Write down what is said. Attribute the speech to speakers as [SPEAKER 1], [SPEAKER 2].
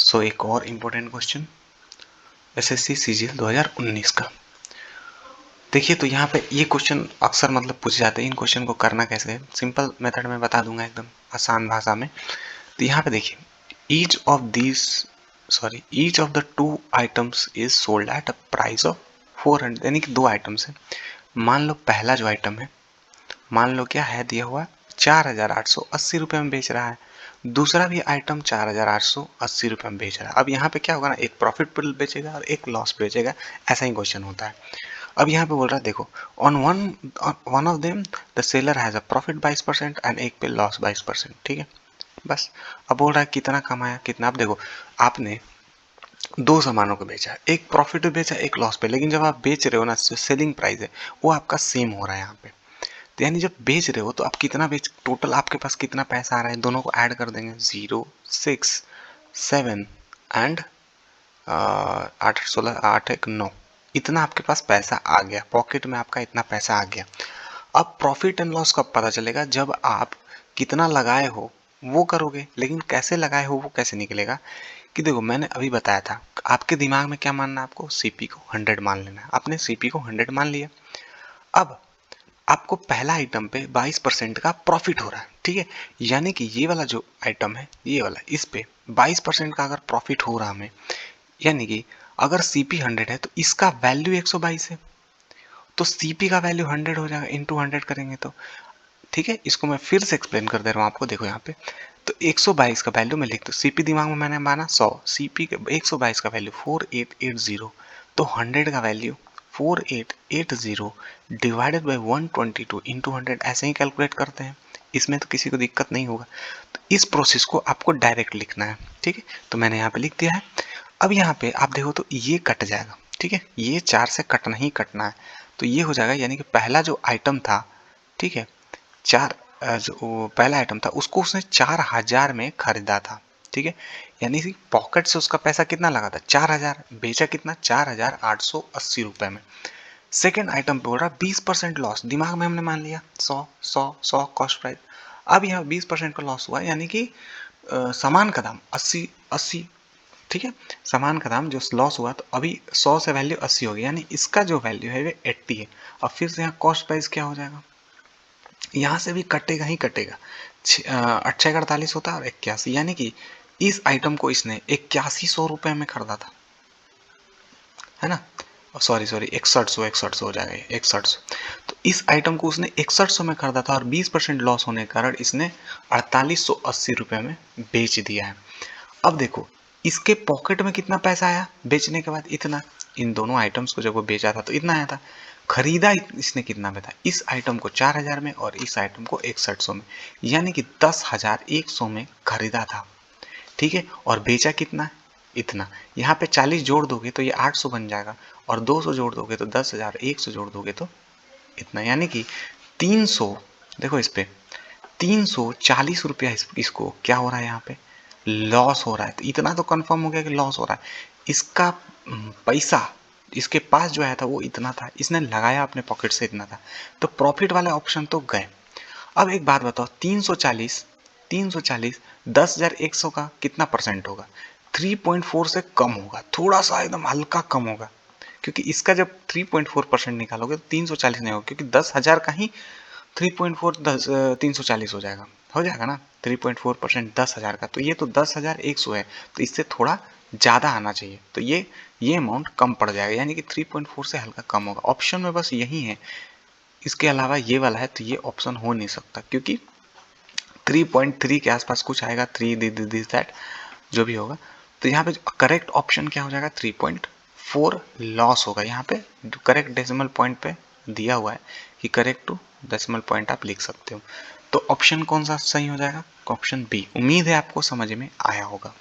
[SPEAKER 1] सो एक और important question SSC CGL 2019 का। देखिए तो यहाँ पे ये क्वेश्चन अक्सर मतलब पूछे जाते हैं। इन क्वेश्चन को करना कैसे है, सिंपल मेथड में बता दूंगा एकदम आसान भाषा में। तो यहाँ पे देखिए, each of the two items is sold at a price of 400, यानी कि दो आइटम्स है। मान लो पहला जो आइटम है, मान लो क्या है दिया हुआ 4,880 रुपये में बेच रहा है, दूसरा भी आइटम 4,880 रुपये में बेच रहा है। अब यहाँ पे क्या होगा ना, एक प्रॉफिट बेचेगा और एक लॉस बेचेगा, ऐसा ही क्वेश्चन होता है। अब यहाँ पे बोल रहा है देखो, on one of them the seller has a profit 22% and एक पे लॉस 22%। ठीक है, बस। अब बोल रहा है कितना कमाया कितना। अब देखो, आपने दो सामानों को बेचा, एक प्रॉफिट पे बेचा एक लॉस पे, लेकिन जब आप बेच रहे हो ना, जो सेलिंग प्राइस है वो आपका सेम हो रहा है यहाँ पे। तो यानी जब बेच रहे हो तो आप कितना बेच, टोटल आपके पास कितना पैसा आ रहा है, दोनों को ऐड कर देंगे, 0, 6, 7 एंड 8, 16, 8, 1, 9, इतना आपके पास पैसा आ गया, पॉकेट में आपका इतना पैसा आ गया। अब प्रॉफिट एंड लॉस कब पता चलेगा, जब आप कितना लगाए हो वो करोगे, लेकिन कैसे लगाए हो वो कैसे निकलेगा। कि देखो मैंने अभी बताया था, आपके दिमाग में क्या मानना है, आपको सीपी को 100 मान लेना है। आपने सीपी को 100 मान लिया। अब आपको पहला आइटम पे 22% का प्रॉफिट हो रहा है। ठीक है, यानी कि ये वाला जो आइटम है, ये वाला, इस पे 22% का अगर प्रॉफिट हो रहा हमें, यानी कि अगर सीपी 100 है तो इसका वैल्यू 122 है, तो सीपी का वैल्यू 100 हो जाएगा, इंटू 100 करेंगे तो। ठीक है, इसको मैं फिर से एक्सप्लेन कर दे रहा हूँ आपको। देखो यहाँ पे तो 122 का वैल्यू मैं लिख दूँ, सीपी दिमाग में मैंने माना 100, सीपी 122 का वैल्यू 4880, तो 100 का वैल्यू 4880 डिवाइडेड बाई 122 इंटू 100, ऐसे ही कैलकुलेट करते हैं, इसमें तो किसी को दिक्कत नहीं होगा। तो इस प्रोसेस को आपको डायरेक्ट लिखना है। ठीक है, तो मैंने यहाँ पे लिख दिया है। अब यहाँ पे आप देखो तो ये कट जाएगा। ठीक है, ये 4 से कटना ही कटना है, तो ये हो जाएगा, यानी कि पहला जो आइटम था, ठीक है, जो पहला आइटम था उसको उसने 4,000 में खरीदा था। ठीक है, यानी कि पॉकेट से उसका पैसा कितना लगा था, 4,000, बेचा कितना, 4,880 रुपए में। सेकेंड आइटम पे हो रहा 20% लॉस, दिमाग में हमने मान लिया 100 कॉस्ट प्राइस। अब यहाँ 20% का लॉस हुआ, यानी कि सामान का दाम 80। ठीक है, सामान का दाम जो लॉस हुआ, तो अभी 100 से वैल्यू 80 हो गई, यानी इसका जो वैल्यू है वो 80 है। अब फिर से यहाँ कॉस्ट प्राइस क्या हो जाएगा, यहाँ से भी कटेगा ही कटेगा, 6 होता है और 81, यानी कि इस आइटम को इसने 8100 रुपये में खरीदा था, है ना। सॉरी 6100 हो जाएगा, 6100। तो इस आइटम को उसने 6100 में खरीदा था और 20% लॉस होने के कारण इसने 4880 रुपये में बेच दिया है। अब देखो इसके पॉकेट में कितना पैसा आया बेचने के बाद, इतना। इन दोनों आइटम्स को जब वो बेचा था तो इतना आया था। खरीदा इसने कितना में था, इस आइटम को 4000 में और इस आइटम को 6100 में, यानी कि 10,100 में खरीदा था। ठीक है, और बेचा कितना, इतना। यहाँ पे 40 जोड़ दोगे तो ये 800 बन जाएगा, और 200 जोड़ दोगे तो 10,000, 100 जोड़ दोगे तो इतना, यानी कि 300। देखो इस पे 340 रुपया इसको क्या हो रहा है, यहाँ पे लॉस हो रहा है। तो इतना तो कंफर्म हो गया कि लॉस हो रहा है। इसका पैसा इसके पास जो आया था वो इतना था, इसने लगाया अपने पॉकेट से इतना था, तो प्रॉफिट वाले ऑप्शन तो गए। अब एक बात बताओ, 340 10,100 का कितना परसेंट होगा, 3.4 से कम होगा, थोड़ा सा एकदम हल्का कम होगा, क्योंकि इसका जब 3.4% निकालोगे तो 340 नहीं होगा, क्योंकि 10,000 का ही 3.4 340 हो जाएगा ना। 3.4% 10,000 का, तो ये तो 10,100 है, तो इससे थोड़ा ज़्यादा आना चाहिए, तो ये अमाउंट कम पड़ जाएगा, यानी कि 3.4 से हल्का कम होगा। ऑप्शन में बस यही है, इसके अलावा ये वाला है तो ये ऑप्शन हो नहीं सकता, क्योंकि 3.3 के आसपास कुछ आएगा, 3 दिस दैट जो भी होगा। तो यहाँ पे करेक्ट ऑप्शन क्या हो जाएगा, 3.4 लॉस होगा। यहाँ पे करेक्ट डेसिमल पॉइंट पे दिया हुआ है कि करेक्ट टू डेसिमल पॉइंट आप लिख सकते हो। तो ऑप्शन कौन सा सही हो जाएगा, ऑप्शन बी। उम्मीद है आपको समझ में आया होगा।